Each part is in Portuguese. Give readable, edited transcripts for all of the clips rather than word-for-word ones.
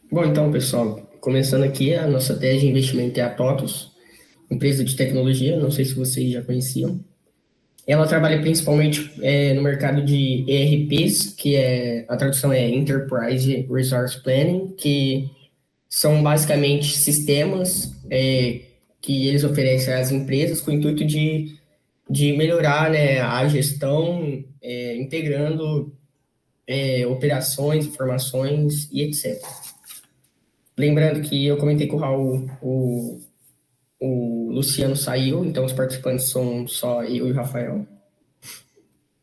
Bom, então, pessoal, começando aqui, a nossa tese de investimento é a TOTUS, empresa de tecnologia, não sei se vocês já conheciam. Ela trabalha principalmente no mercado de ERPs, que a tradução é Enterprise Resource Planning, que são basicamente sistemas que eles oferecem às empresas com o intuito de melhorar, né, a gestão, integrando operações, informações e etc. Lembrando que eu comentei com o Raul, o Luciano saiu, então os participantes são só eu e o Rafael.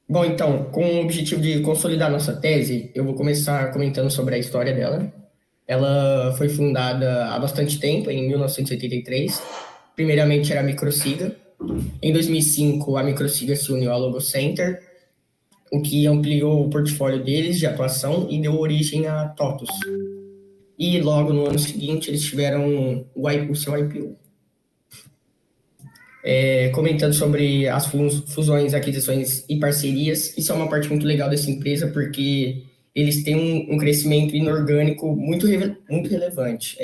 Bom, então, com o objetivo de consolidar nossa tese, eu vou começar comentando sobre a história dela. Ela foi fundada há bastante tempo, em 1983. Primeiramente era a Microsiga. Em 2005, a Microsiga se uniu à Logo Center, o que ampliou o portfólio deles de atuação e deu origem à TOTUS. E logo no ano seguinte, eles tiveram o seu IPO. Comentando sobre as fusões, aquisições e parcerias. Isso é uma parte muito legal dessa empresa, porque eles têm um crescimento inorgânico muito relevante.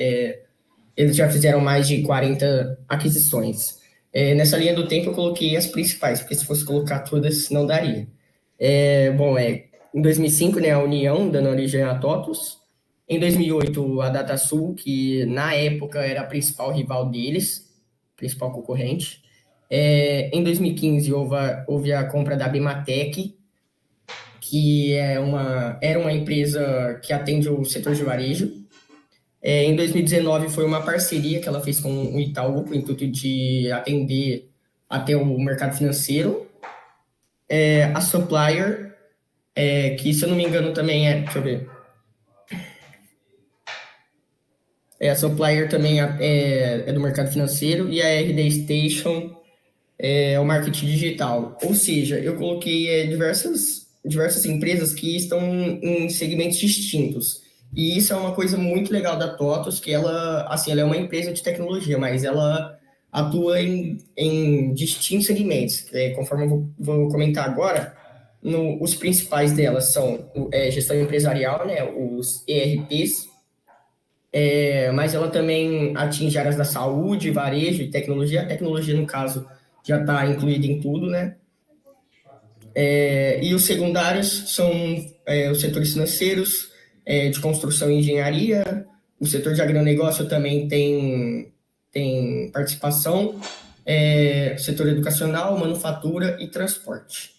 Eles já fizeram mais de 40 aquisições. Nessa linha do tempo, eu coloquei as principais, porque se fosse colocar todas, não daria. Bom, em 2005, né, a União, dando origem a TOTUS. Em 2008, a DataSul, que na época era a principal rival deles, principal concorrente. Em 2015, houve a compra da Bimatec, que era uma empresa que atende o setor de varejo. Em 2019, foi uma parceria que ela fez com o Itaú, com o intuito de atender até o mercado financeiro. A Supplier, que se eu não me engano também deixa eu ver. A Supplier também é do mercado financeiro, e a RD Station é o marketing digital. Ou seja, eu coloquei diversas empresas que estão em segmentos distintos. E isso é uma coisa muito legal da TOTUS, que ela é uma empresa de tecnologia, mas ela atua em distintos segmentos. Conforme eu vou comentar agora, os principais delas são gestão empresarial, né, os ERPs, mas ela também atinge áreas da saúde, varejo e tecnologia. A tecnologia, no caso, já está incluída em tudo, né? E os secundários são os setores financeiros, de construção e engenharia. O setor de agronegócio também tem participação. O setor educacional, manufatura e transporte.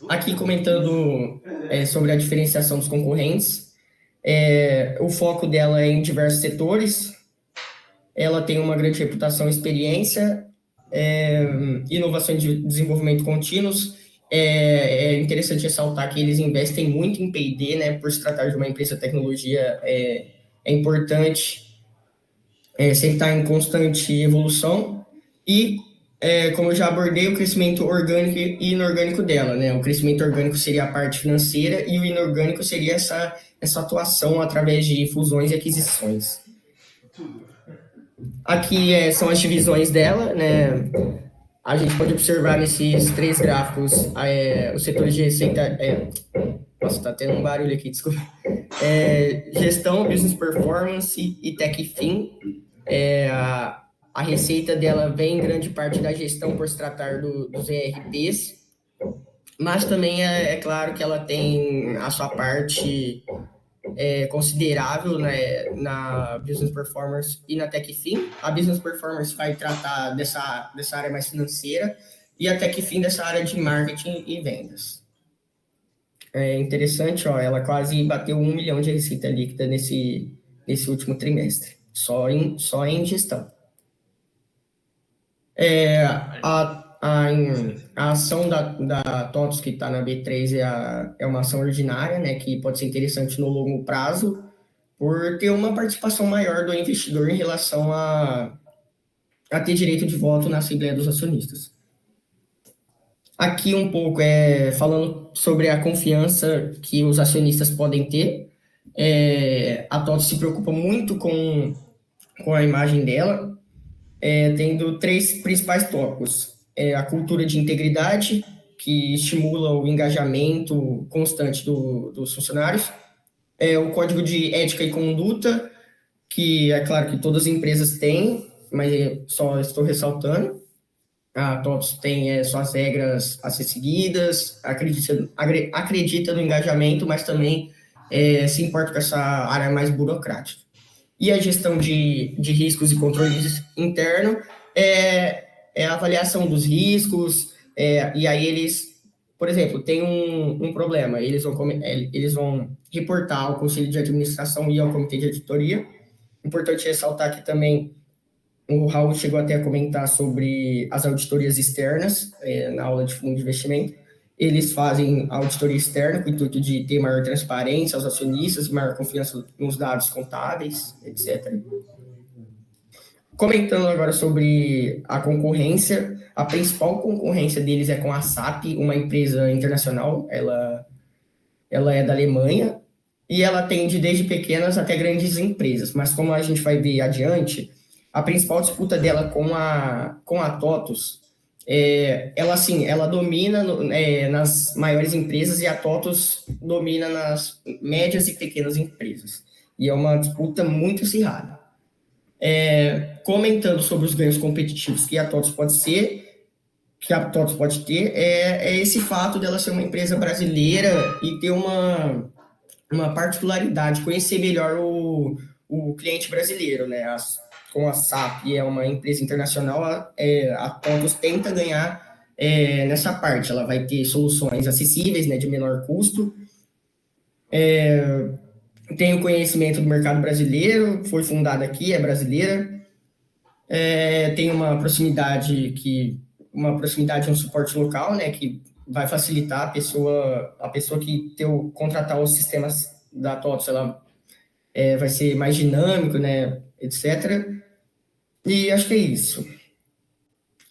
Aqui comentando sobre a diferenciação dos concorrentes, o foco dela é em diversos setores. Ela tem uma grande reputação e experiência, inovação e desenvolvimento contínuos. É interessante ressaltar que eles investem muito em P&D, né? Por se tratar de uma empresa de tecnologia, é importante sempre estar em constante evolução. E, como eu já abordei, o crescimento orgânico e inorgânico dela, né? O crescimento orgânico seria a parte financeira e o inorgânico seria essa atuação através de fusões e aquisições. Aqui são as divisões dela, né? A gente pode observar nesses três gráficos os setores de receita. Nossa, tá tendo um barulho aqui, desculpa. Gestão, business performance e tech fin. A receita dela vem em grande parte da gestão por se tratar dos ERPs, mas também é claro que ela tem a sua parte considerável, né, na Business Performance e na TechFin. A Business Performance vai tratar dessa área mais financeira e a TechFin dessa área de marketing e vendas. É interessante, ó, ela quase bateu 1 milhão de receita líquida nesse último trimestre, só em gestão. A ação da TOTUS que está na B3 é uma ação ordinária, né, que pode ser interessante no longo prazo, por ter uma participação maior do investidor em relação a ter direito de voto na Assembleia dos Acionistas. Aqui um pouco falando sobre a confiança que os acionistas podem ter. A TOTUS se preocupa muito com a imagem dela, tendo três principais tópicos. A cultura de integridade, que estimula o engajamento constante dos funcionários. o código de ética e conduta, que é claro que todas as empresas têm, mas só estou ressaltando. A TOTS tem suas regras a ser seguidas, acredita no engajamento, mas também se importa com essa área mais burocrática. E a gestão de riscos e controles interno é a avaliação dos riscos, e aí eles, por exemplo, tem um problema, eles vão reportar ao conselho de administração e ao comitê de editoria. Importante ressaltar que também o Raul chegou até a comentar sobre as auditorias externas na aula de fundo de investimento. Eles fazem auditoria externa com o intuito de ter maior transparência aos acionistas, maior confiança nos dados contábeis, etc. Comentando agora sobre a concorrência, a principal concorrência deles é com a SAP, uma empresa internacional. Ela é da Alemanha e ela atende desde pequenas até grandes empresas. Mas como a gente vai ver adiante, a principal disputa dela com a TOTUS, ela domina nas maiores empresas e a TOTUS domina nas médias e pequenas empresas. E é uma disputa muito acirrada. Comentando sobre os ganhos competitivos que a TOTUS pode ter, é esse fato dela ser uma empresa brasileira e ter uma particularidade, conhecer melhor o cliente brasileiro, né? Com a SAP, é uma empresa internacional, a TOTUS tenta ganhar nessa parte. Ela vai ter soluções acessíveis, né, de menor custo, tem o conhecimento do mercado brasileiro, foi fundada aqui, é brasileira, tem uma proximidade e um suporte local, né, que vai facilitar a pessoa que contratar os sistemas da TOTUS, ela vai ser mais dinâmico, né, etc. E acho que é isso.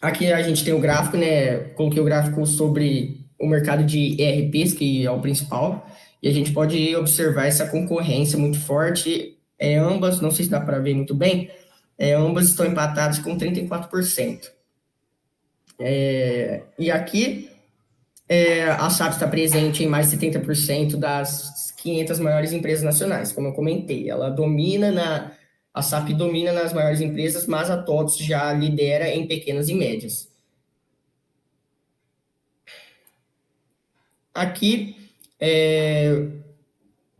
Aqui a gente tem o gráfico, né? Coloquei o gráfico sobre o mercado de ERPs, que é o principal, e a gente pode observar essa concorrência muito forte. Ambas, não sei se dá para ver muito bem, ambas estão empatadas com 34%. E aqui a SAP está presente em mais de 70% das 500 maiores empresas nacionais, como eu comentei. A SAP domina nas maiores empresas, mas a TOTUS já lidera em pequenas e médias. Aqui,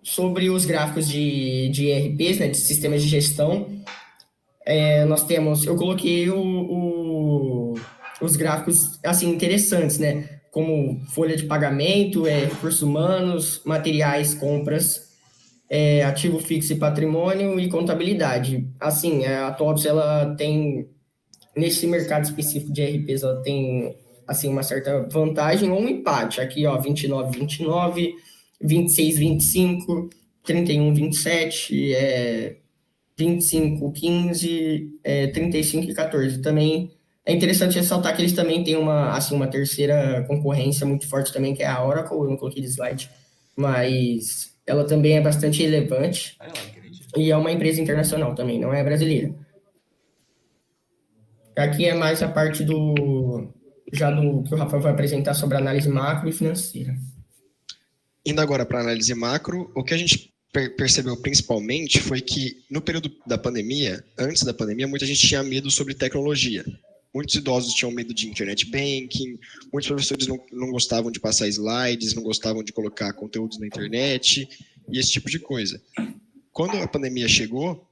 sobre os gráficos de ERPs, né, de sistemas de gestão, eu coloquei os gráficos assim interessantes, né? Como folha de pagamento, recursos humanos, materiais, compras, ativo fixo e patrimônio e contabilidade. Assim, a TOTUS, ela tem, nesse mercado específico de ERPs, ela tem assim, uma certa vantagem ou um empate. Aqui, ó, 29, 29, 26, 25, 31, 27, 25, 15, 35 e 14. Também é interessante ressaltar que eles também têm uma terceira concorrência muito forte também, que é a Oracle. Eu não coloquei de slide, mas ela também é bastante relevante e é uma empresa internacional também, não é brasileira. Aqui é mais a parte que o Rafael vai apresentar sobre análise macro e financeira. Indo agora para a análise macro, o que a gente percebeu principalmente foi que no período da pandemia, antes da pandemia, muita gente tinha medo sobre tecnologia. Muitos idosos tinham medo de internet banking, muitos professores não gostavam de passar slides, não gostavam de colocar conteúdos na internet e esse tipo de coisa. Quando a pandemia chegou,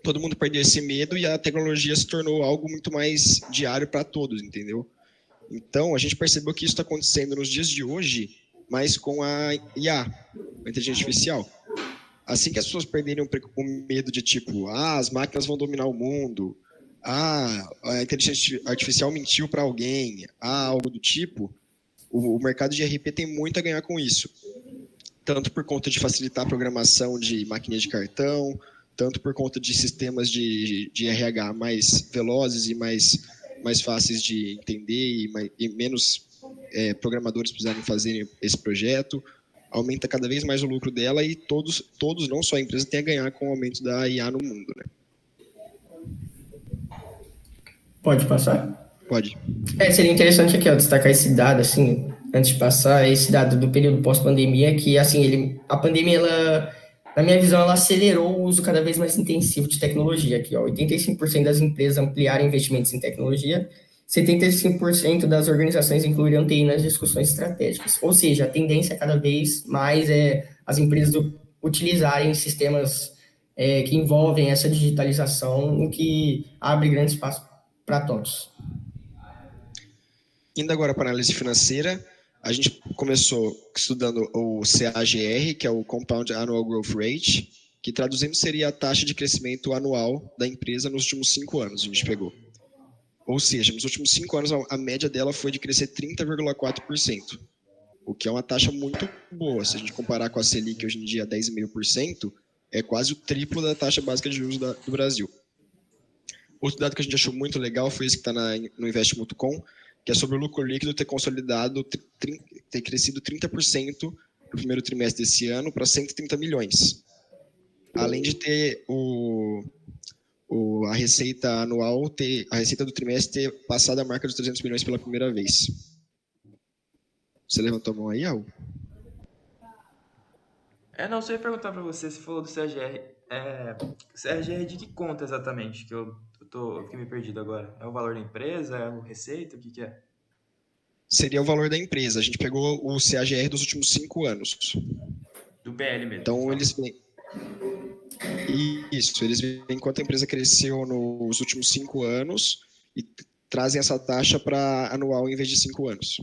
todo mundo perdeu esse medo e a tecnologia se tornou algo muito mais diário para todos, entendeu? Então, a gente percebeu que isso está acontecendo nos dias de hoje, mas com a IA, a inteligência artificial. Assim que as pessoas perderem o medo de tipo, as máquinas vão dominar o mundo, a inteligência artificial mentiu para alguém, algo do tipo, o mercado de ERP tem muito a ganhar com isso. Tanto por conta de facilitar a programação de maquininha de cartão, tanto por conta de sistemas de RH mais velozes e mais fáceis de entender e menos programadores precisarem fazer esse projeto, aumenta cada vez mais o lucro dela e todos não só a empresa, têm a ganhar com o aumento da IA no mundo, né? Pode passar? Pode. Seria interessante aqui, ó, destacar esse dado, assim, antes de passar, esse dado do período pós-pandemia, que, assim, a pandemia, ela, na minha visão, ela acelerou o uso cada vez mais intensivo de tecnologia. Aqui, ó, 85% das empresas ampliaram investimentos em tecnologia, 75% das organizações incluíram TI nas discussões estratégicas. Ou seja, a tendência cada vez mais é as empresas utilizarem sistemas que envolvem essa digitalização, o que abre grande espaço para todos. Indo agora para a análise financeira, a gente começou estudando o CAGR, que é o Compound Annual Growth Rate, que traduzindo seria a taxa de crescimento anual da empresa nos últimos 5 anos, a gente pegou. Ou seja, nos últimos 5 anos, a média dela foi de crescer 30,4%, o que é uma taxa muito boa. Se a gente comparar com a Selic hoje em dia, 10,5%, é quase o triplo da taxa básica de juros do Brasil. Outro dado que a gente achou muito legal foi esse que está no Invest.com, que é sobre o lucro líquido ter consolidado, ter crescido 30% no primeiro trimestre desse ano para 130 milhões. Além de ter a receita anual, a receita do trimestre ter passado a marca dos 300 milhões pela primeira vez. Você levantou a mão aí, Raul? Não, só ia perguntar para você, você falou do CAGR. CAGR de que conta exatamente? Que eu fiquei meio perdido agora. É o valor da empresa? É o receita? O que é? Seria o valor da empresa. A gente pegou o CAGR dos últimos 5 anos. Do BL mesmo. Então, eles veem... Isso, eles veem quanto a empresa cresceu nos últimos 5 anos e trazem essa taxa para anual em vez de 5 anos.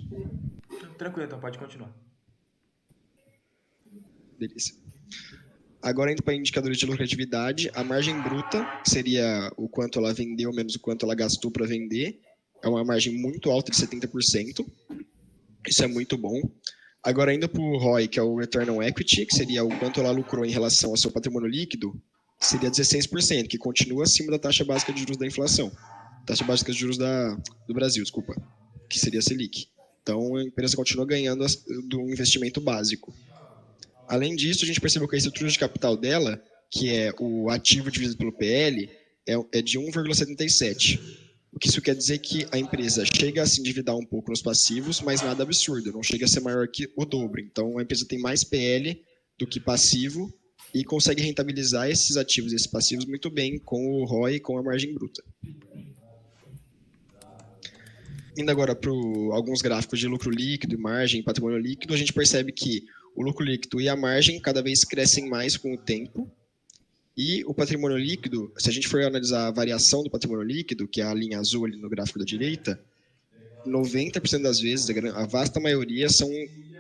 Tranquilo, então pode continuar. Beleza. Agora, indo para indicadores de lucratividade, a margem bruta, que seria o quanto ela vendeu menos o quanto ela gastou para vender, é uma margem muito alta de 70%. Isso é muito bom. Agora, indo para o ROI, que é o Return on Equity, que seria o quanto ela lucrou em relação ao seu patrimônio líquido, seria 16%, que continua acima da taxa básica de juros da inflação. Taxa básica de juros do Brasil, desculpa, que seria a Selic. Então, a empresa continua ganhando do investimento básico. Além disso, a gente percebeu que a estrutura de capital dela, que é o ativo dividido pelo PL, é de 1,77. O que isso quer dizer que a empresa chega a se endividar um pouco nos passivos, mas nada absurdo, não chega a ser maior que o dobro. Então, a empresa tem mais PL do que passivo e consegue rentabilizar esses ativos e esses passivos muito bem com o ROI e com a margem bruta. Indo agora para alguns gráficos de lucro líquido, margem e patrimônio líquido, a gente percebe que o lucro líquido e a margem cada vez crescem mais com o tempo. E o patrimônio líquido, se a gente for analisar a variação do patrimônio líquido, que é a linha azul ali no gráfico da direita, 90% das vezes, a vasta maioria, são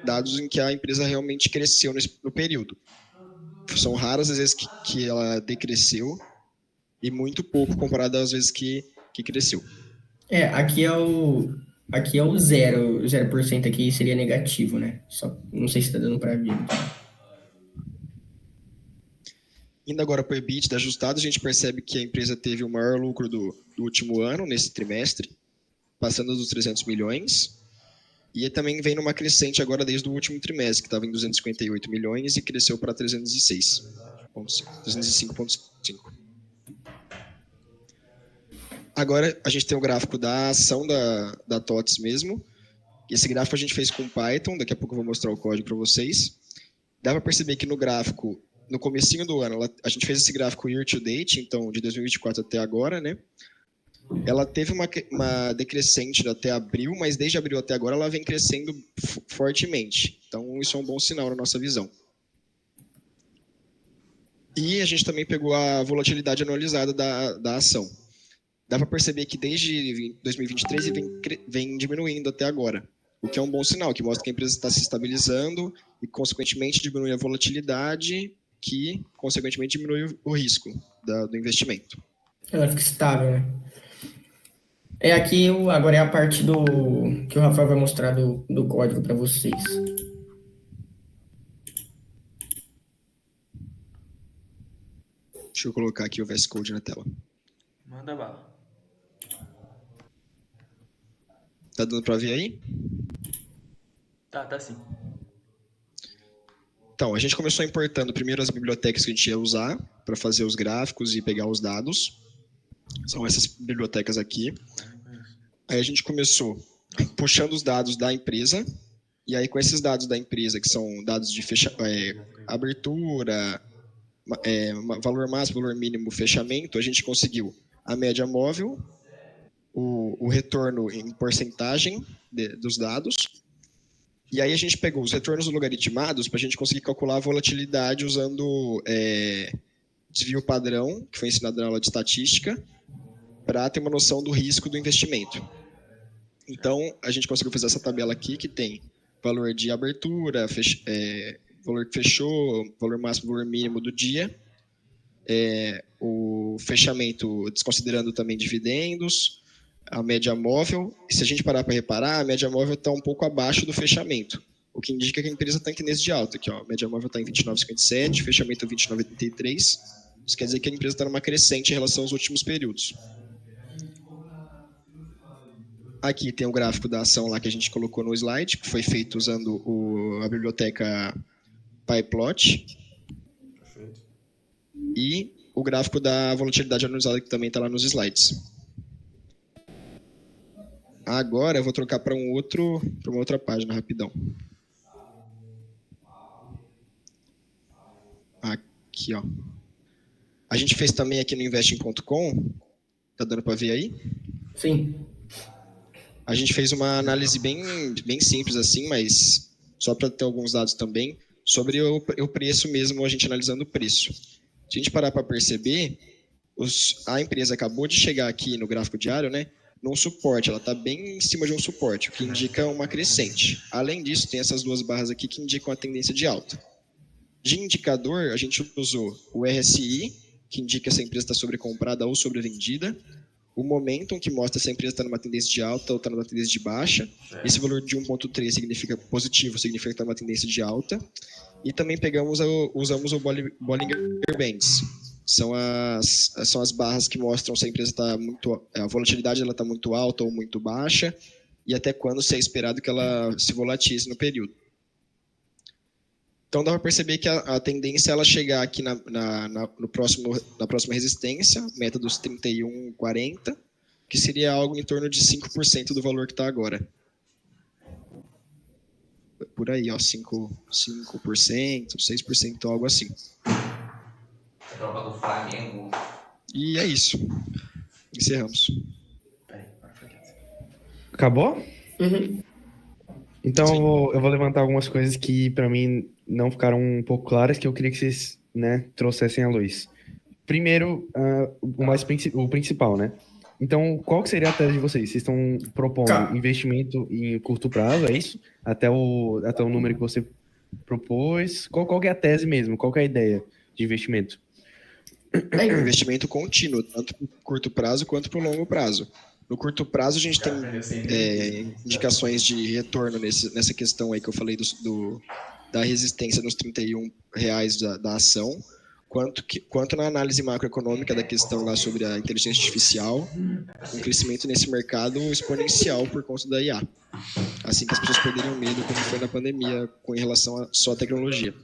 dados em que a empresa realmente cresceu no período. São raras as vezes que ela decresceu e muito pouco comparado às vezes que cresceu. Aqui é o 0% aqui seria negativo, né? Só, não sei se está dando para ver. Indo agora para o EBITDA ajustado, a gente percebe que a empresa teve o maior lucro do último ano, nesse trimestre, passando dos 300 milhões. E também vem numa crescente agora desde o último trimestre, que estava em 258 milhões e cresceu para 305,5. Agora a gente tem o gráfico da ação da TOTVS mesmo. Esse gráfico a gente fez com Python, daqui a pouco eu vou mostrar o código para vocês. Dá para perceber que no gráfico, no comecinho do ano, a gente fez esse gráfico year to date, então de 2024 até agora, né? Ela teve uma decrescente até abril, mas desde abril até agora ela vem crescendo fortemente. Então isso é um bom sinal na nossa visão. E a gente também pegou a volatilidade anualizada da ação. Dá para perceber que desde 2023 vem diminuindo até agora, o que é um bom sinal, que mostra que a empresa está se estabilizando e, consequentemente, diminui a volatilidade, que, consequentemente, diminui o risco do investimento. Ela fica estável, né? Aqui agora é a parte que o Rafael vai mostrar do código para vocês. Deixa eu colocar aqui o VS Code na tela. Manda bala. Tá dando para ver aí? Tá sim. Então, a gente começou importando primeiro as bibliotecas que a gente ia usar para fazer os gráficos e pegar os dados. São essas bibliotecas aqui. Aí a gente começou puxando os dados da empresa E aí, com esses dados da empresa, que são dados de abertura, valor máximo, valor mínimo, fechamento, a gente conseguiu a média móvel, o retorno em porcentagem dos dados, e aí a gente pegou os retornos logaritmados para a gente conseguir calcular a volatilidade usando desvio padrão, que foi ensinado na aula de estatística, para ter uma noção do risco do investimento. Então, a gente conseguiu fazer essa tabela aqui, que tem valor de abertura, valor que fechou, valor máximo, valor mínimo do dia, o fechamento desconsiderando também dividendos, a média móvel. E se a gente parar para reparar, a média móvel está um pouco abaixo do fechamento, o que indica que a empresa está em tendência de alta. Aqui, ó, a média móvel está em 29,57, fechamento 29,83. Isso quer dizer que a empresa está numa crescente em relação aos últimos períodos. Aqui tem o gráfico da ação lá que a gente colocou no slide, que foi feito usando a biblioteca PyPlot. Perfeito. E o gráfico da volatilidade anualizada, que também está lá nos slides. Agora eu vou trocar para uma outra página, rapidão. Aqui, ó. A gente fez também aqui no investing.com. Tá dando para ver aí? Sim. A gente fez uma análise bem simples assim, mas só para ter alguns dados também, sobre o preço mesmo, a gente analisando o preço. Se a gente parar para perceber, a empresa acabou de chegar aqui no gráfico diário, né, num suporte, ela está bem em cima de um suporte, o que indica uma crescente. Além disso, tem essas duas barras aqui que indicam a tendência de alta. De indicador, a gente usou o RSI, que indica se a empresa está sobrecomprada ou sobrevendida, o momentum, que mostra se a empresa está numa tendência de alta ou está numa tendência de baixa. Esse valor de 1,3 significa positivo, significa que está numa tendência de alta. E também usamos o Bollinger Bands. São as barras que mostram se a empresa está a volatilidade está muito alta ou muito baixa, e até quando se é esperado que ela se volatilize no período. Então dá para perceber que a tendência é ela chegar aqui na próxima resistência, meta dos 31,40, que seria algo em torno de 5% do valor que está agora. Por aí, ó, 5%, 6%, algo assim. Troca do Flamengo. E é isso. Encerramos. Acabou? Uhum. Então eu vou levantar algumas coisas que para mim não ficaram um pouco claras, que eu queria que vocês, né, trouxessem à luz. Primeiro, o principal, né? Então, qual que seria a tese de vocês? Vocês estão propondo investimento em curto prazo, é isso? Até o número que você propôs. Qual que é a tese mesmo? Qual que é a ideia de investimento? Investimento contínuo, tanto para o curto prazo quanto para o longo prazo. No curto prazo, a gente tem indicações de retorno nessa questão aí que eu falei da resistência nos R$31 da ação, quanto na análise macroeconômica da questão lá sobre a inteligência artificial, um crescimento nesse mercado exponencial por conta da IA. Assim que as pessoas perderiam medo, como foi na pandemia, com relação a só a tecnologia.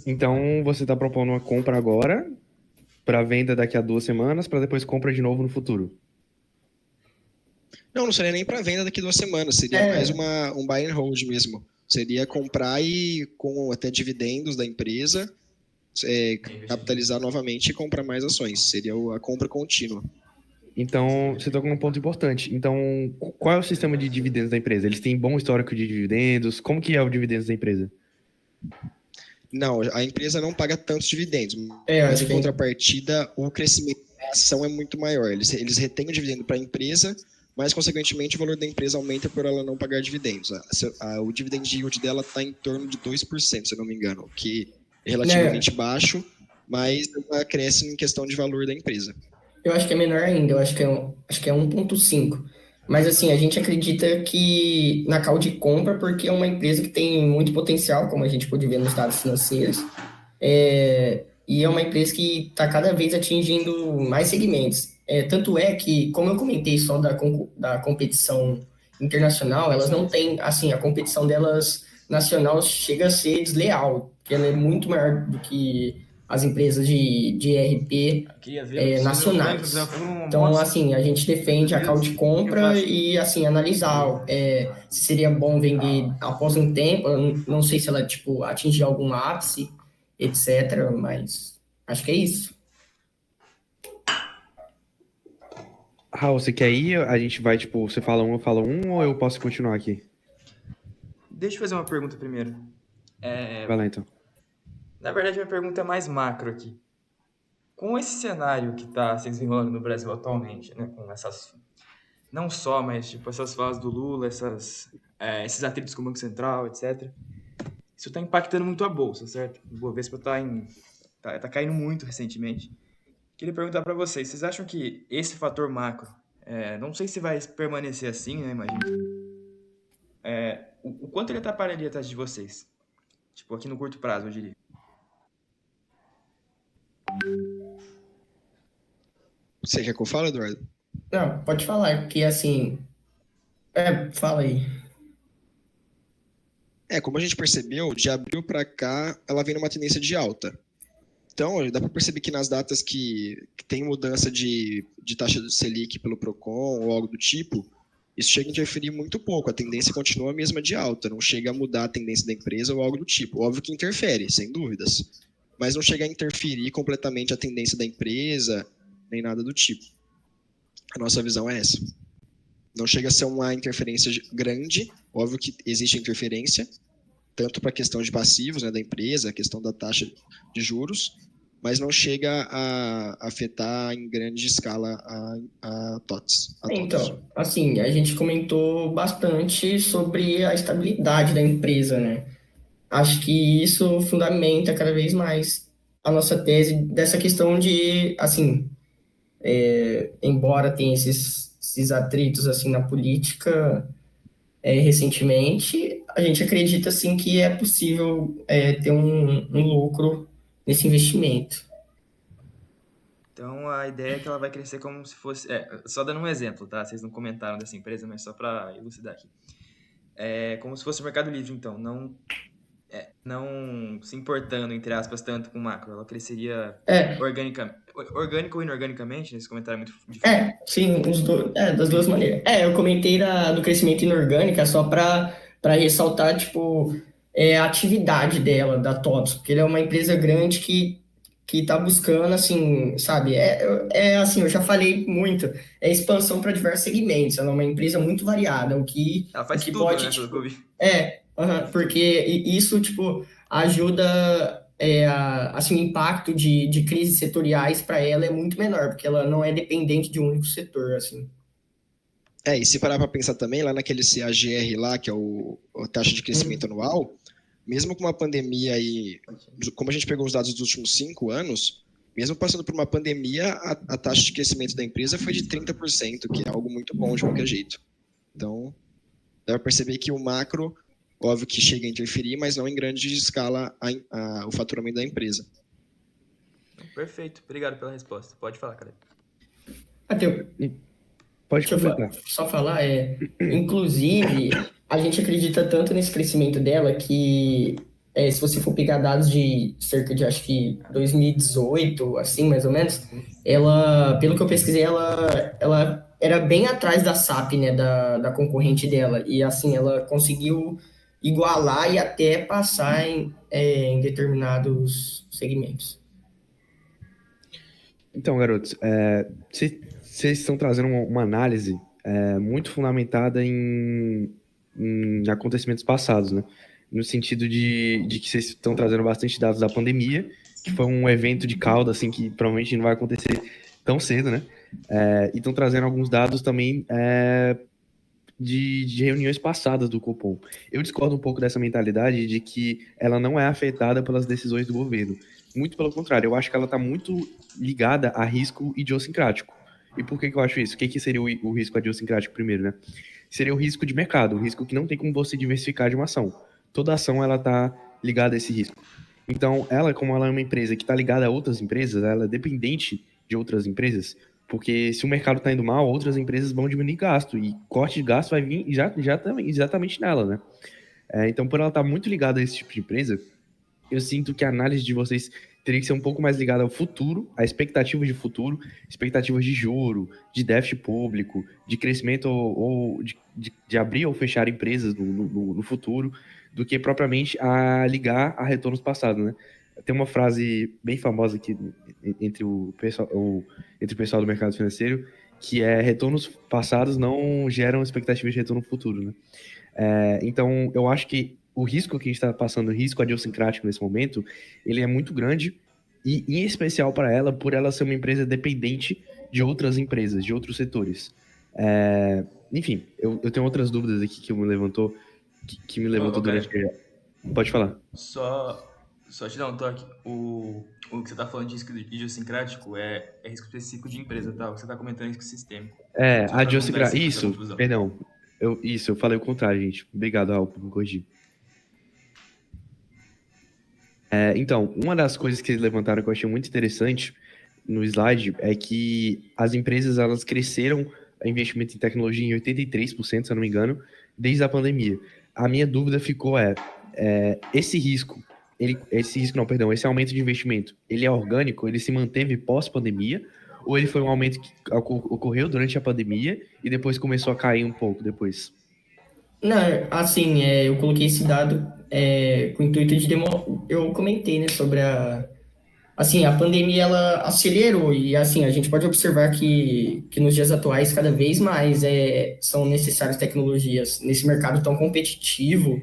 Então, você está propondo uma compra agora, para venda daqui a 2 semanas, para depois compra de novo no futuro? Não seria nem para venda daqui a 2 semanas, seria mais um buy and hold mesmo. Seria comprar e com até dividendos da empresa, capitalizar novamente e comprar mais ações. Seria a compra contínua. Então, você tocou num ponto importante. Então, qual é o sistema de dividendos da empresa? Eles têm bom histórico de dividendos? Como que é o dividendos da empresa? Não, a empresa não paga tantos dividendos, mas em contrapartida, o crescimento da ação é muito maior. Eles retêm o dividendo para a empresa, mas, consequentemente, o valor da empresa aumenta por ela não pagar dividendos. O dividend yield dela está em torno de 2%, se eu não me engano, que é relativamente baixo, mas ela cresce em questão de valor da empresa. Eu acho que é menor ainda, eu acho que é 1,5. Mas, assim, a gente acredita que na call de compra, porque é uma empresa que tem muito potencial, como a gente pôde ver nos dados financeiros, e é uma empresa que está cada vez atingindo mais segmentos. Tanto é que, como eu comentei só da competição internacional, elas não têm, assim, a competição delas nacional chega a ser desleal, porque ela é muito maior do que as empresas de ERP Queria ver nacionais. Então, assim, a gente defende a call de compra e, assim, analisar se seria bom vender após um tempo. Eu não sei se ela, tipo, atingir algum ápice, etc., mas acho que é isso. Raul, você quer ir? A gente vai, tipo, você fala um, eu falo um, ou eu posso continuar aqui? Deixa eu fazer uma pergunta primeiro. Vai lá, então. Na verdade, minha pergunta é mais macro aqui. Com esse cenário que está se desenrolando no Brasil atualmente, né, com essas, não só, mas tipo essas falas do Lula, esses atritos com o Banco Central, etc. Isso está impactando muito a bolsa, certo? O Bovespa tá caindo muito recentemente. Queria perguntar para vocês acham que esse fator macro, não sei se vai permanecer assim, né, imagino, o quanto ele atrapalharia a taxa de vocês? Tipo, aqui no curto prazo, eu diria. Você quer que eu fale, Eduardo? Não, pode falar, que assim. Fala aí. Como a gente percebeu, de abril para cá, ela vem numa tendência de alta. Então, dá para perceber que nas datas que tem mudança de taxa de Selic pelo Procon ou algo do tipo, isso chega a interferir muito pouco. A tendência continua a mesma de alta, não chega a mudar a tendência da empresa ou algo do tipo. Óbvio que interfere, sem dúvidas, mas não chega a interferir completamente a tendência da empresa, nem nada do tipo. A nossa visão é essa. Não chega a ser uma interferência grande, óbvio que existe interferência, tanto para a questão de passivos, né, da empresa, a questão da taxa de juros, mas não chega a afetar em grande escala a TOTS. Então, assim, a gente comentou bastante sobre a estabilidade da empresa, né? Acho que isso fundamenta cada vez mais a nossa tese dessa questão de, assim, embora tenha esses atritos, assim, na política recentemente, a gente acredita, assim, que é possível ter um lucro nesse investimento. Então, a ideia é que ela vai crescer como se fosse... só dando um exemplo, tá? Vocês não comentaram dessa empresa, mas só para elucidar aqui. É como se fosse o Mercado Livre, então. Não se importando, entre aspas, tanto com o macro. Ela cresceria orgânico ou inorganicamente, nesse comentário muito difícil. Sim, das duas maneiras. Eu comentei do crescimento inorgânico só para ressaltar, tipo, a atividade dela, da TOTS, porque ele é uma empresa grande que está buscando, assim, sabe, assim, eu já falei muito, expansão para diversos segmentos, ela é uma empresa muito variada, Ela faz o que tudo, pode, né, pelo tipo, que eu vi. porque isso, tipo, ajuda, assim, o impacto de crises setoriais para ela é muito menor, porque ela não é dependente de um único setor, assim. E se parar para pensar também, lá naquele CAGR lá, que é a taxa de crescimento anual, mesmo com uma pandemia aí, como a gente pegou os dados dos últimos 5 anos, mesmo passando por uma pandemia, a taxa de crescimento da empresa foi de 30%, que é algo muito bom de qualquer jeito. Então, dá para perceber que o macro, óbvio que chega a interferir, mas não em grande escala o faturamento da empresa. Perfeito, obrigado pela resposta. Pode falar, cara. Pode completar. Só falar, inclusive, a gente acredita tanto nesse crescimento dela que, se você for pegar dados de cerca de, acho que 2018, assim, mais ou menos, ela, pelo que eu pesquisei, ela era bem atrás da SAP, né, da concorrente dela, e assim, ela conseguiu igualar e até passar em determinados segmentos. Então, garotos, vocês estão trazendo uma análise muito fundamentada em acontecimentos passados, né? No sentido de que vocês estão trazendo bastante dados da pandemia, que foi um evento de cauda, assim, que provavelmente não vai acontecer tão cedo, né? E estão trazendo alguns dados também de reuniões passadas do Copom. Eu discordo um pouco dessa mentalidade de que ela não é afetada pelas decisões do governo. Muito pelo contrário, eu acho que ela está muito ligada a risco idiosincrático. E por que eu acho isso? O que seria o risco idiosincrático primeiro, né? Seria o risco de mercado, o risco que não tem como você diversificar de uma ação. Toda ação, ela está ligada a esse risco. Então, como ela é uma empresa que está ligada a outras empresas, ela é dependente de outras empresas, porque se o mercado está indo mal, outras empresas vão diminuir gasto, e corte de gasto vai vir exatamente nela, né? Então, por ela estar muito ligada a esse tipo de empresa, eu sinto que a análise de vocês teria que ser um pouco mais ligada ao futuro, a expectativas de futuro, expectativas de juro, de déficit público, de crescimento ou de abrir ou fechar empresas no futuro, do que propriamente a ligar a retornos passados, né? Tem uma frase bem famosa aqui entre entre o pessoal do mercado financeiro, que é retornos passados não geram expectativas de retorno futuro, né? Então, eu acho que o risco que a gente está passando, o risco idiosincrático nesse momento, ele é muito grande e, em especial para ela, por ela ser uma empresa dependente de outras empresas, de outros setores. Enfim, eu tenho outras dúvidas aqui que me levantou durante... Pode falar. Só te dar um toque. O que você está falando de risco idiosincrático é risco específico de empresa, tá? O que você está comentando é risco sistêmico. A idiosincrático. Isso, perdão. Eu falei o contrário, gente. Obrigado, Raul, por me corrigir. Então, uma das coisas que eles levantaram que eu achei muito interessante no slide é que as empresas, elas cresceram o investimento em tecnologia em 83%, se eu não me engano, desde a pandemia. A minha dúvida ficou esse aumento de investimento, ele é orgânico, ele se manteve pós-pandemia, ou ele foi um aumento que ocorreu durante a pandemia e depois começou a cair um pouco depois? Não, assim, eu coloquei esse dado com o intuito de eu comentei, né, sobre assim, a pandemia, ela acelerou e, assim, a gente pode observar que nos dias atuais, cada vez mais são necessárias tecnologias nesse mercado tão competitivo.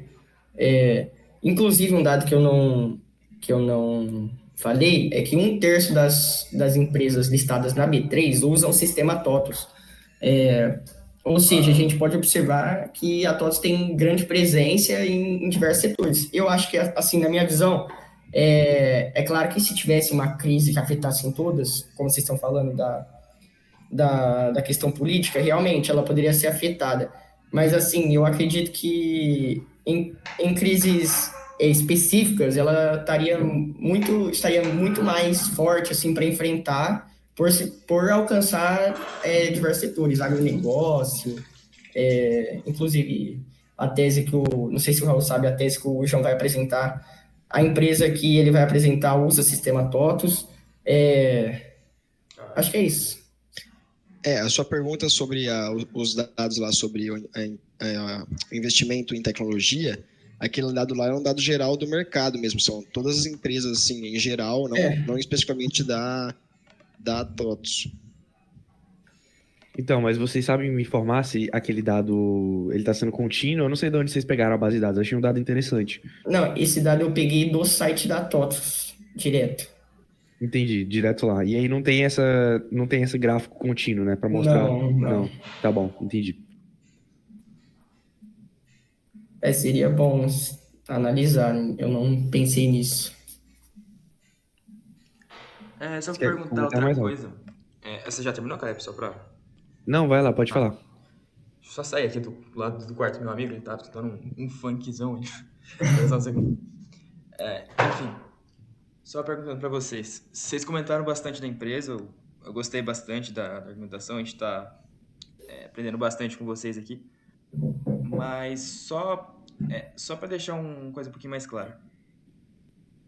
Inclusive, um dado que eu não falei é que 1/3 das empresas listadas na B3 usam o sistema TOTUS. Ou seja, a gente pode observar que a TOTUS tem grande presença em diversos setores. Eu acho que, assim, na minha visão, é claro que se tivesse uma crise que afetasse em todas, como vocês estão falando da questão política, realmente ela poderia ser afetada. Mas, assim, eu acredito que em crises específicas, ela estaria muito mais forte, assim, para enfrentar, por alcançar diversos setores, agronegócio, inclusive a tese não sei se o Raul sabe, a tese que o João vai apresentar, a empresa que ele vai apresentar usa sistema TOTUS. Acho que é isso. A sua pergunta sobre os dados lá sobre o investimento em tecnologia, aquele dado lá é um dado geral do mercado mesmo, são todas as empresas assim, em geral, não especificamente da TOTUS. Então, mas vocês sabem me informar se aquele dado ele está sendo contínuo? Eu não sei de onde vocês pegaram a base de dados, eu achei um dado interessante. Não, esse dado eu peguei do site da TOTUS, direto. Entendi, direto lá. E aí não tem esse gráfico contínuo, né, para mostrar. Não. Tá bom, entendi. Seria bom analisar, eu não pensei nisso. Só Você quer perguntar comentar outra mais, coisa. Você já terminou, Caleb? Só pra... Não, vai lá, pode falar. Deixa eu só sair aqui do lado do quarto do meu amigo, ele tá escutando um funkzão aí. Só um segundo. Enfim, só perguntando pra vocês. Vocês comentaram bastante da empresa, eu gostei bastante da argumentação, a gente tá aprendendo bastante com vocês aqui. Mas só pra deixar uma coisa um pouquinho mais clara.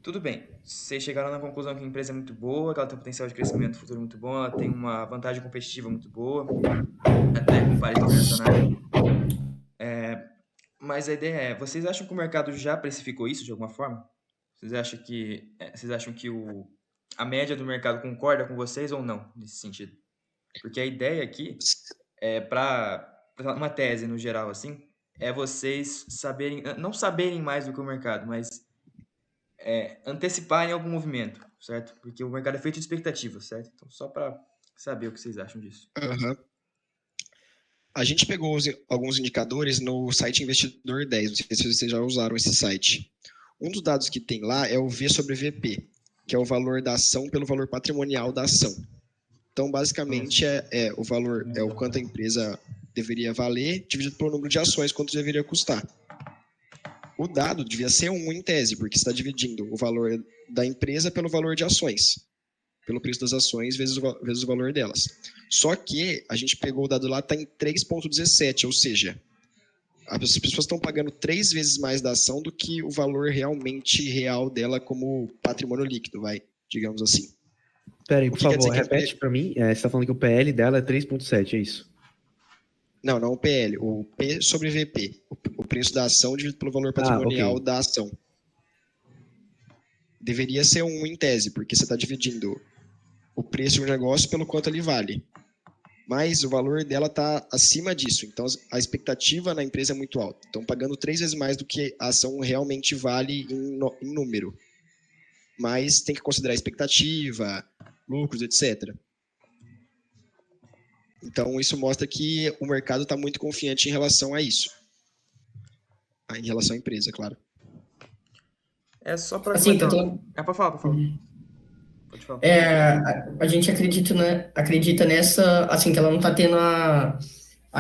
Tudo bem, vocês chegaram na conclusão que a empresa é muito boa, que ela tem um potencial de crescimento futuro muito bom, ela tem uma vantagem competitiva muito boa, até com pares internacionais. Mas a ideia vocês acham que o mercado já precificou isso de alguma forma? Vocês acham que a média do mercado concorda com vocês ou não, nesse sentido? Porque a ideia aqui para uma tese no geral, assim, é vocês não saberem mais do que o mercado, mas anteciparem algum movimento, certo? Porque o mercado é feito de expectativas, certo? Então, só para saber o que vocês acham disso. Uhum. A gente pegou alguns indicadores no site Investidor 10, não sei se vocês já usaram esse site. Um dos dados que tem lá é o V sobre VP, que é o valor da ação pelo valor patrimonial da ação. Então, basicamente, o valor é o quanto a empresa deveria valer, dividido pelo número de ações, quanto deveria custar. O dado devia ser 1 em tese, porque está dividindo o valor da empresa pelo valor de ações, pelo preço das ações vezes o valor delas. Só que a gente pegou o dado lá, está em 3,17, ou seja, As pessoas estão pagando 3 vezes mais da ação do que o valor realmente real dela como patrimônio líquido, digamos assim. Pera aí, O por que quer dizer favor, que repete pra mim. Você tá falando que o PL dela é 3,7, é isso? Não o PL, o P sobre VP, o preço da ação dividido pelo valor patrimonial Ok. da ação. Deveria ser 1 em tese, porque você está dividindo o preço do negócio pelo quanto ele vale. Mas o valor dela está acima disso. Então, a expectativa na empresa é muito alta. Estão pagando 3 vezes mais do que a ação realmente vale em número. Mas tem que considerar a expectativa, lucros, etc. Então, isso mostra que o mercado está muito confiante em relação a isso. Em relação à empresa, claro. É só para Assim, comentar. então, Pode falar, por favor. Pode falar. a gente acredita, né, acredita nessa, assim, que ela não está tendo a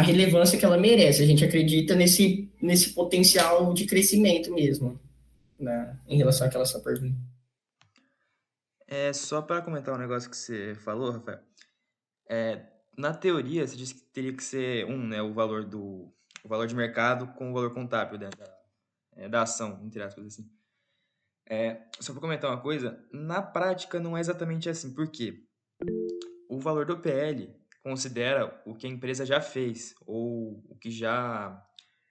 relevância que ela merece. A gente acredita nesse potencial de crescimento mesmo, né, em relação àquela sua pergunta. É só para comentar um negócio que você falou, Rafael. Na teoria, você disse que teria que ser né, o valor de mercado com o valor contábil, né, da ação, entre aspas, assim. Só para comentar uma coisa, na prática não é exatamente assim. Por quê? O valor do PL considera o que a empresa já fez, ou o que já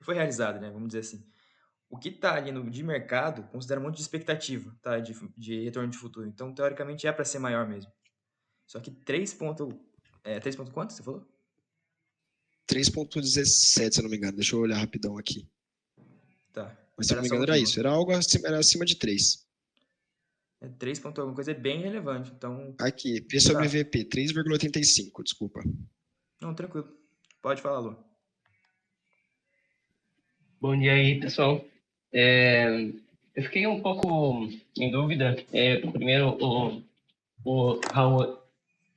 foi realizado, né? Vamos dizer assim. O que está ali de mercado considera um monte de expectativa, tá? De retorno de futuro. Então, teoricamente, é para ser maior mesmo. Só que 3 ponto quanto você falou? 3,17, se eu não me engano. Deixa eu olhar rapidão aqui. Tá. Mas se eu não me engano era isso. Era algo acima de 3. 3 ponto alguma coisa é bem relevante. Então, Aqui, P sobre VP, 3,85, desculpa. não, tranquilo. Pode falar, Lu. Bom dia aí, pessoal. Eu fiquei um pouco em dúvida. Primeiro, o Raul,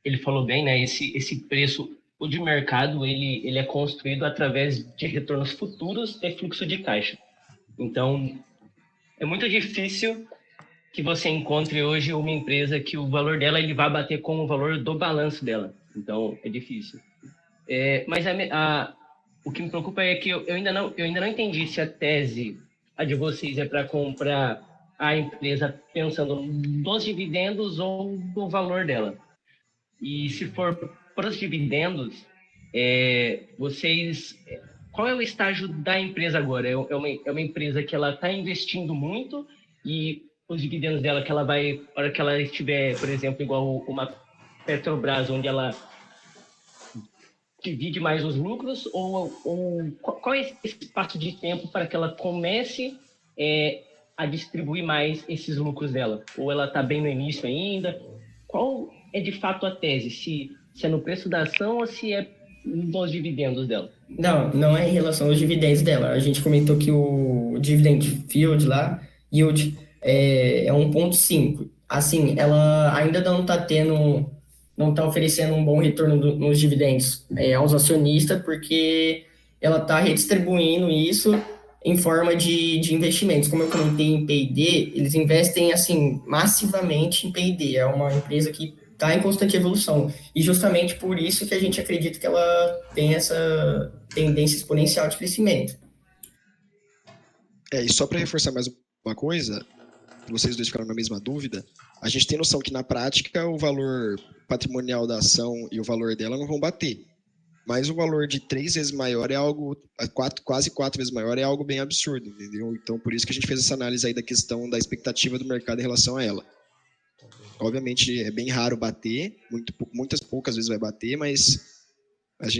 ele falou bem, né? Esse preço, o de mercado, ele é construído através de retornos futuros e fluxo de caixa. Então, é muito difícil que você encontre hoje uma empresa que o valor dela ele vai bater com o valor do balanço dela. Então, é difícil. Mas o que me preocupa é que eu ainda não entendi se a tese, a de vocês, é para comprar a empresa pensando nos dividendos ou no valor dela. E se for para os dividendos, qual é o estágio da empresa agora? É uma empresa que ela está investindo muito e os dividendos dela que ela vai, na hora que ela estiver, por exemplo, igual uma Petrobras, onde ela divide mais os lucros, ou qual é esse espaço de tempo para que ela comece a distribuir mais esses lucros dela? Ou ela está bem no início ainda? Qual é de fato a tese? Se é no preço da ação ou se é nos dividendos dela? Não é em relação aos dividendos dela. A gente comentou que o dividend yield lá, é 1,5. Assim, ela ainda não está oferecendo um bom retorno nos dividendos aos acionistas, porque ela está redistribuindo isso em forma de investimentos. Como eu comentei em P&D, eles investem assim massivamente em P&D. É uma empresa que está em constante evolução. E justamente por isso que a gente acredita que ela tem essa tendência exponencial de crescimento. E só para reforçar mais uma coisa, vocês dois ficaram na mesma dúvida, a gente tem noção que na prática o valor patrimonial da ação e o valor dela não vão bater. Mas o valor de 3 vezes maior é algo, quase 4 vezes maior, é algo bem absurdo, entendeu? Então, por isso que a gente fez essa análise aí da questão da expectativa do mercado em relação a ela. Obviamente, é bem raro bater, muitas poucas vezes vai bater, mas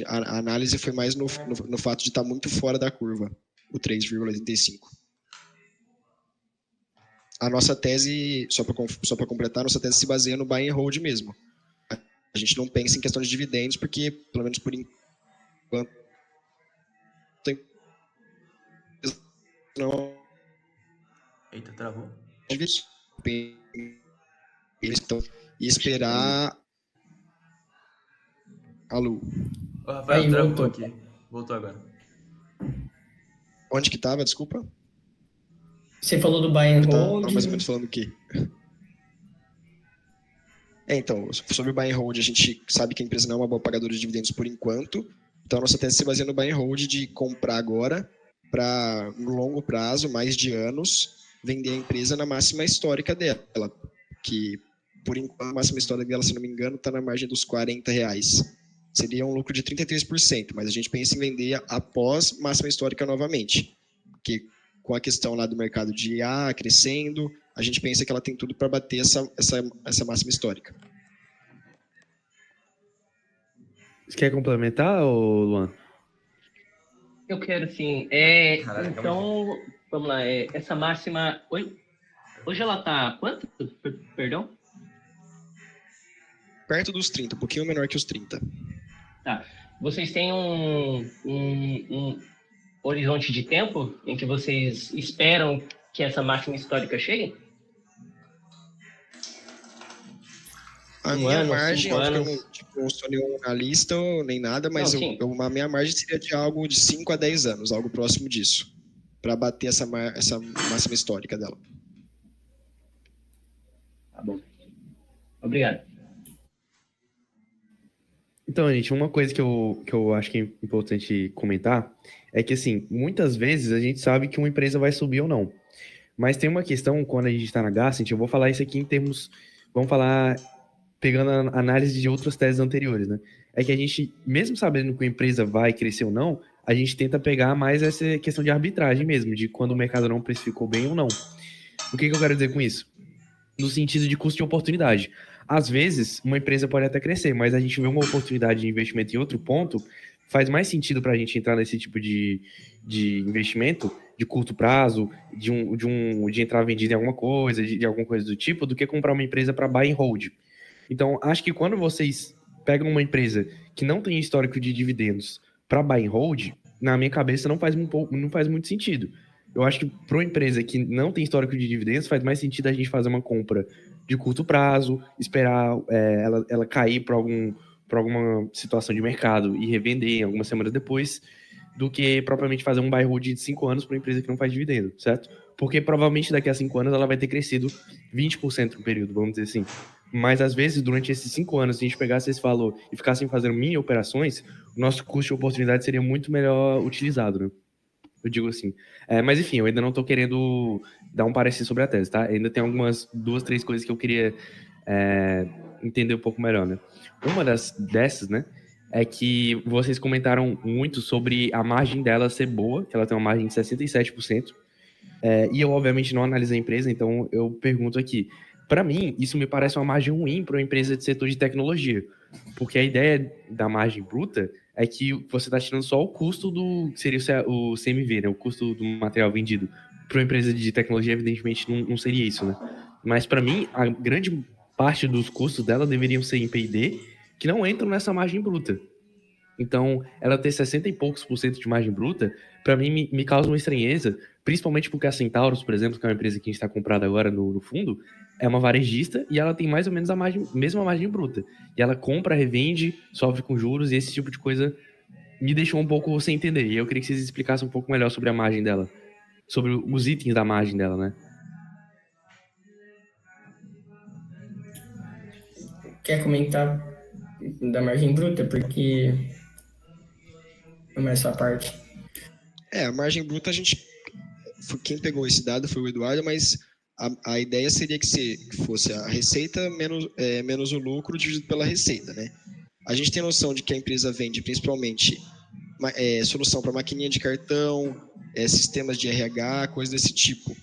a análise foi mais no fato de estar muito fora da curva, o 3,85. A nossa tese, só para completar, a nossa tese se baseia no buy and hold mesmo. A gente não pensa em questão de dividendos, porque, pelo menos por enquanto, não. Eita, travou. Então, e esperar. Alô. O Rafael Aí, travou voltou. aqui. Voltou agora. Onde que estava? Desculpa. Você falou do buy and hold. Tava mais ou menos falando o quê? Então, sobre o buy and hold, a gente sabe que a empresa não é uma boa pagadora de dividendos por enquanto. Então, a nossa tese se baseia no buy and hold de comprar agora para, no longo prazo, mais de anos, vender a empresa na máxima histórica dela, que, por enquanto, a máxima histórica dela, se não me engano, está na margem dos R$ 40. Seria um lucro de 33%, mas a gente pensa em vender após máxima histórica novamente, porque com a questão lá do mercado de IA crescendo, a gente pensa que ela tem tudo para bater essa máxima histórica. Você quer complementar, ô Luan? Eu quero sim. Caralho, Então, vamos lá. Essa máxima. Hoje ela tá quanto? Perdão? Perto dos 30, um pouquinho menor que os 30. Tá. Vocês têm um horizonte de tempo em que vocês esperam que essa máxima histórica chegue? A Um minha ano, margem, 5 óbvio que eu anos? não sou nenhum analista nem nada, mas Não, sim. a minha margem seria de algo de 5 a 10 anos, algo próximo disso, para bater essa máxima histórica dela. Tá bom. Obrigado. Então, gente, uma coisa que eu acho que é importante comentar é que, assim, muitas vezes a gente sabe que uma empresa vai subir ou não. Mas tem uma questão, quando a gente está na Gacent, eu vou falar isso aqui em termos... Vamos falar pegando a análise de outras teses anteriores, né? É que a gente, mesmo sabendo que a empresa vai crescer ou não, a gente tenta pegar mais essa questão de arbitragem mesmo, de quando o mercado não precificou bem ou não. O que eu quero dizer com isso? No sentido de custo de oportunidade. Às vezes, uma empresa pode até crescer, mas a gente vê uma oportunidade de investimento em outro ponto, faz mais sentido para a gente entrar nesse tipo de investimento de curto prazo, de entrar vendido em alguma coisa, de alguma coisa do tipo, do que comprar uma empresa para buy and hold. Então, acho que quando vocês pegam uma empresa que não tem histórico de dividendos para buy and hold, na minha cabeça não faz muito sentido. Eu acho que para uma empresa que não tem histórico de dividendos, faz mais sentido a gente fazer uma compra de curto prazo, esperar ela cair para alguma situação de mercado e revender algumas semanas depois, do que propriamente fazer um buy and hold de 5 anos para uma empresa que não faz dividendo, certo? Porque provavelmente daqui a 5 anos ela vai ter crescido 20% no período, vamos dizer assim. Mas às vezes, durante esses 5 anos, se a gente pegasse esse valor e ficasse fazendo mini operações, o nosso custo de oportunidade seria muito melhor utilizado, né? Eu digo assim. Mas enfim, eu ainda não estou querendo dar um parecer sobre a tese, tá? Ainda tem algumas 2, 3 coisas que eu queria entender um pouco melhor, né? Uma dessas, né, é que vocês comentaram muito sobre a margem dela ser boa, que ela tem uma margem de 67%. E eu, obviamente, não analisei a empresa, então eu pergunto aqui. Para mim, isso me parece uma margem ruim para uma empresa de setor de tecnologia, porque a ideia da margem bruta é que você está tirando só o custo do, que seria o CMV, né, o custo do material vendido. Para uma empresa de tecnologia, evidentemente, não seria isso, né? Mas para mim, a grande parte dos custos dela deveriam ser em P&D, que não entram nessa margem bruta. Então, ela ter 60 e poucos por cento de margem bruta, para mim, me causa uma estranheza, principalmente porque a Centauros, por exemplo, que é uma empresa que a gente está comprada agora no fundo, é uma varejista e ela tem mais ou menos a mesma margem bruta. E ela compra, revende, sofre com juros e esse tipo de coisa me deixou um pouco sem entender. E eu queria que vocês explicassem um pouco melhor sobre a margem dela, sobre os itens da margem dela, né? Quer comentar da margem bruta? Porque é mais sua parte. A margem bruta, quem pegou esse dado foi o Eduardo, mas a ideia seria que fosse a receita menos o lucro dividido pela receita, né? A gente tem noção de que a empresa vende principalmente solução para maquininha de cartão, sistemas de RH, coisas desse tipo.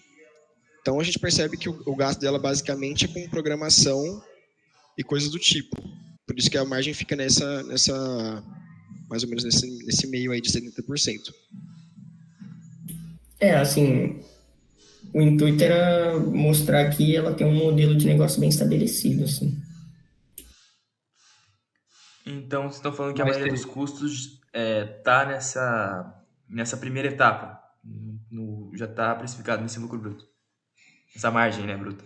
Então a gente percebe que o gasto dela basicamente é com programação e coisas do tipo. Por isso que a margem fica mais ou menos nesse meio aí de 70%. Assim, o intuito era mostrar que ela tem um modelo de negócio bem estabelecido, assim. Então, vocês estão falando que a Mas maioria dos custos tá nessa primeira etapa. Já está precificado nesse lucro bruto. Essa margem, né, bruta.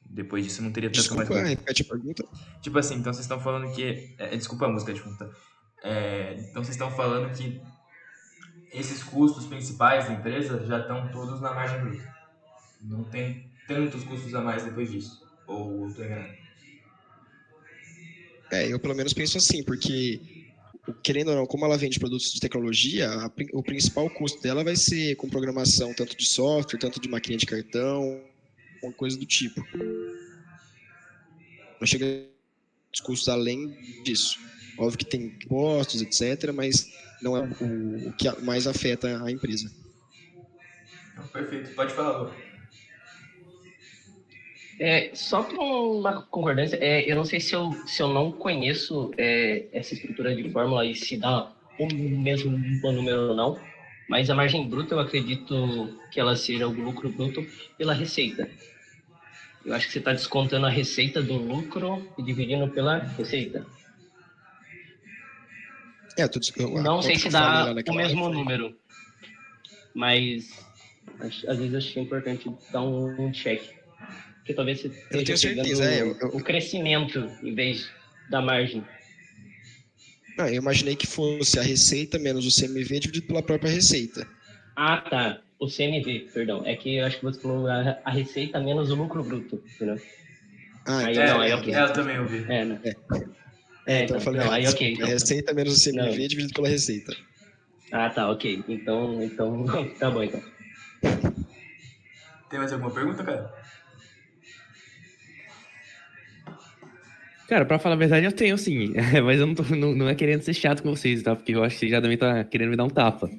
Depois disso não teria tanto mais Desculpa, lucro. repete a pergunta. Tipo assim, então vocês estão falando que... desculpa a música de fundo, tá? Então vocês estão falando que esses custos principais da empresa já estão todos na margem bruta. Não tem tantos custos a mais depois disso. Ou eu tô enganado? Eu pelo menos penso assim, porque querendo ou não, como ela vende produtos de tecnologia, o principal custo dela vai ser com programação tanto de software, tanto de máquina de cartão, uma coisa do tipo. Não chega os custos além disso. Óbvio que tem impostos, etc., mas não é o que mais afeta a empresa. Perfeito, pode falar, Lu. Só para uma concordância, eu não sei se eu não conheço essa estrutura de fórmula e se dá o mesmo número ou não, mas a margem bruta eu acredito que ela seja o lucro bruto pela receita. Eu acho que você está descontando a receita do lucro e dividindo pela receita. Não sei se dá o mesmo número, mas às vezes acho importante dar um check. Porque talvez você esteja pegando o crescimento em vez da margem. Não, eu imaginei que fosse a receita menos o CMV dividido pela própria receita. Ah, tá. O CMV, perdão. É que eu acho que você falou a receita menos o lucro bruto, entendeu? Aí ok. Eu também ouvi. Então eu falei, não, aí ok. Então. A receita menos o CMV dividido pela receita. Ah, tá, ok. Então tá bom, então. Tem mais alguma pergunta, cara? Cara, pra falar a verdade, eu tenho sim. Mas eu não é querendo ser chato com vocês, tá? Porque eu acho que vocês já devem estar querendo me dar um tapa.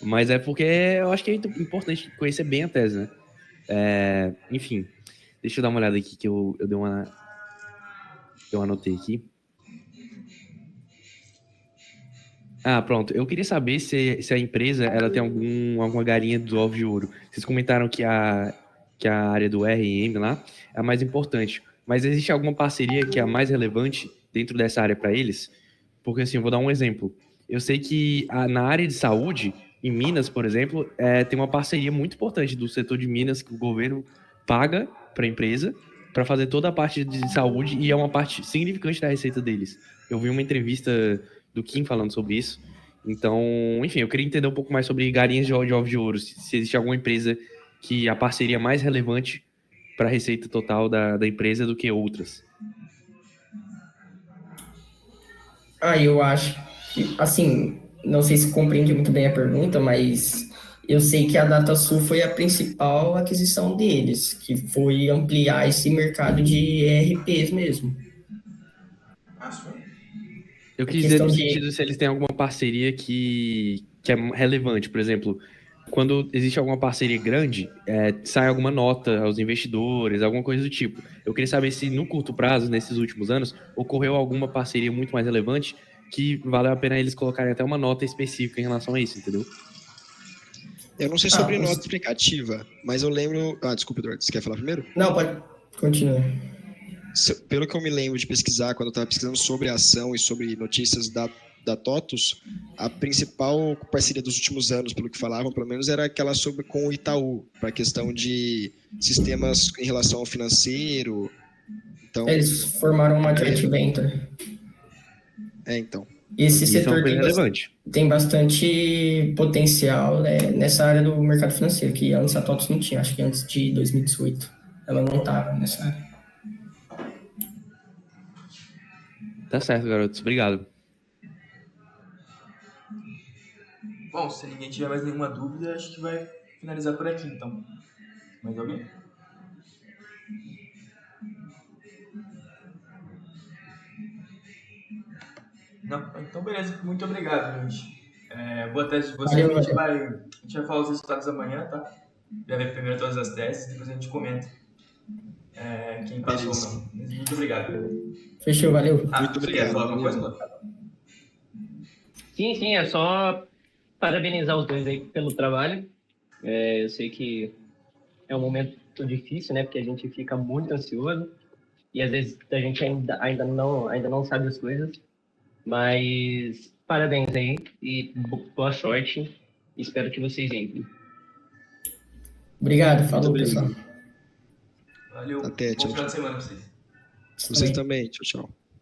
Mas é porque eu acho que é importante conhecer bem a tese, né? Enfim, deixa eu dar uma olhada aqui que eu anotei aqui. Ah, pronto. Eu queria saber se a empresa ela tem alguma galinha dos ovos de ouro. Vocês comentaram que a área do R&M lá é a mais importante. Mas existe alguma parceria que é a mais relevante dentro dessa área para eles? Porque, assim, eu vou dar um exemplo. Eu sei que na área de saúde, em Minas, por exemplo, tem uma parceria muito importante do setor de Minas que o governo paga para a empresa para fazer toda a parte de saúde e é uma parte significante da receita deles. Eu vi uma entrevista do Kim falando sobre isso. Então, enfim, eu queria entender um pouco mais sobre galinhas de ovos de ouro. Se existe alguma empresa que a parceria é mais relevante para a receita total da empresa do que outras. Eu acho que, assim, não sei se compreende muito bem a pergunta, mas eu sei que a DataSul foi a principal aquisição deles, que foi ampliar esse mercado de ERPs mesmo. Eu quis dizer no sentido se eles têm alguma parceria que é relevante. Por exemplo, quando existe alguma parceria grande, sai alguma nota aos investidores, alguma coisa do tipo. Eu queria saber se no curto prazo, nesses últimos anos, ocorreu alguma parceria muito mais relevante que valeu a pena eles colocarem até uma nota específica em relação a isso, entendeu? Eu não sei sobre nota explicativa, mas eu lembro... desculpa, Eduardo, você quer falar primeiro? Não, pode continuar. Pelo que eu me lembro de pesquisar, quando eu estava pesquisando sobre a ação e sobre notícias da TOTUS, a principal parceria dos últimos anos, pelo que falavam, pelo menos, era aquela com o Itaú, para a questão de sistemas em relação ao financeiro. Então, eles formaram uma joint venture. Então. Esse setor relevante. Tem bastante potencial, né, nessa área do mercado financeiro, que antes a TOTUS não tinha, acho que antes de 2018 ela não estava nessa área. Tá certo, garotos. Obrigado. Bom, se ninguém tiver mais nenhuma dúvida, acho que vai finalizar por aqui, então. Mais alguém? Não? Então, beleza. Muito obrigado, gente. Boa tese de vocês. A gente vai falar os resultados amanhã, tá? Já ver primeiro todas as teses, depois a gente comenta quem passou ou não. Muito obrigado. Fechou, valeu. Muito obrigado. Quer falar alguma coisa? Sim, é só parabenizar os dois aí pelo trabalho. Eu sei que é um momento difícil, né? Porque a gente fica muito ansioso e às vezes a gente ainda não sabe as coisas. Mas parabéns aí e boa sorte. Espero que vocês entrem. Obrigado, falou, pessoal. Valeu. Até, bom final de semana pra vocês. Vocês também. Tchau, tchau.